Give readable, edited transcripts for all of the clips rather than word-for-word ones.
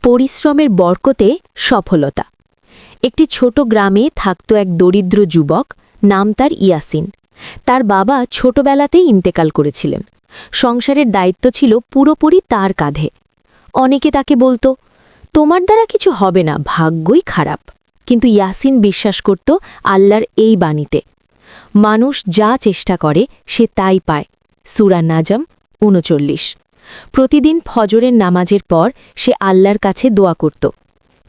পরিশ্রমের বরকতে সফলতা। একটি ছোট গ্রামে থাকত এক দরিদ্র যুবক, নাম তার ইয়াসিন। তার বাবা ছোটবেলাতেই ইন্তেকাল করেছিলেন। সংসারের দায়িত্ব ছিল পুরোপুরি তার কাঁধে। অনেকে তাকে বলতো, তোমার দ্বারা কিছু হবে না, ভাগ্যই খারাপ। কিন্তু ইয়াসিন বিশ্বাস করত আল্লাহর এই বাণীতে, মানুষ যা চেষ্টা করে সে তাই পায়। সূরা নাজম ৩৯। প্রতিদিন ফজরের নামাজের পর সে আল্লাহর কাছে দোয়া করত,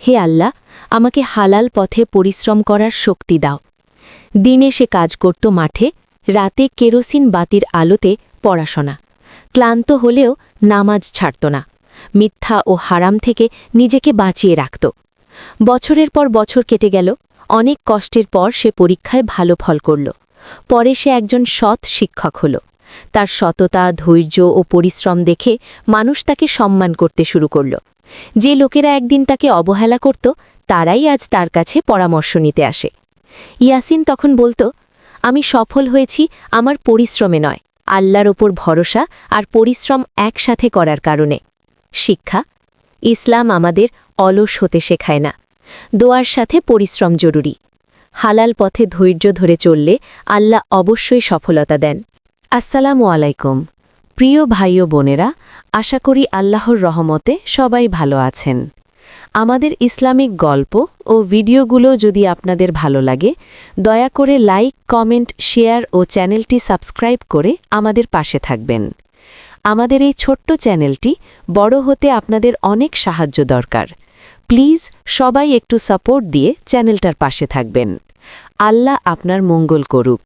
হে আল্লাহ, আমাকে হালাল পথে পরিশ্রম করার শক্তি দাও। দিনে সে কাজ করত মাঠে, রাতে কেরোসিন বাতির আলোতে পড়াশোনা। ক্লান্ত হলেও নামাজ ছাড়ত না। মিথ্যা ও হারাম থেকে নিজেকে বাঁচিয়ে রাখত। বছরের পর বছর কেটে গেল। অনেক কষ্টের পর সে পরীক্ষায় ভালো ফল করল। পরে সে একজন সৎ শিক্ষক হল। তার সততা, ধৈর্য ও পরিশ্রম দেখে মানুষ তাকে সম্মান করতে শুরু করল। যে লোকেরা একদিন তাকে অবহেলা করত, তারাই আজ তার কাছে পরামর্শ নিতে আসে। ইয়াসিন তখন বলতো, আমি সফল হয়েছি আমার পরিশ্রমে নয়, আল্লাহর ওপর ভরসা আর পরিশ্রম একসাথে করার কারণে। শিক্ষা: ইসলাম আমাদের অলস হতে শেখায় না। দোয়ার সাথে পরিশ্রম জরুরি। হালাল পথে ধৈর্য ধরে চললে আল্লাহ অবশ্যই সফলতা দেন। আসসালামু আলাইকুম প্রিয় ভাই ও বোনেরা, আশা করি আল্লাহর রহমতে সবাই ভালো আছেন। আমাদের ইসলামিক গল্প ও ভিডিওগুলো যদি আপনাদের ভালো লাগে, দয়া করে লাইক, কমেন্ট, শেয়ার ও চ্যানেলটি সাবস্ক্রাইব করে আমাদের পাশে থাকবেন। আমাদের এই ছোট্ট চ্যানেলটি বড় হতে আপনাদের অনেক সাহায্য দরকার। প্লিজ সবাই একটু সাপোর্ট দিয়ে চ্যানেলটার পাশে থাকবেন। আল্লাহ আপনার মঙ্গল করুক।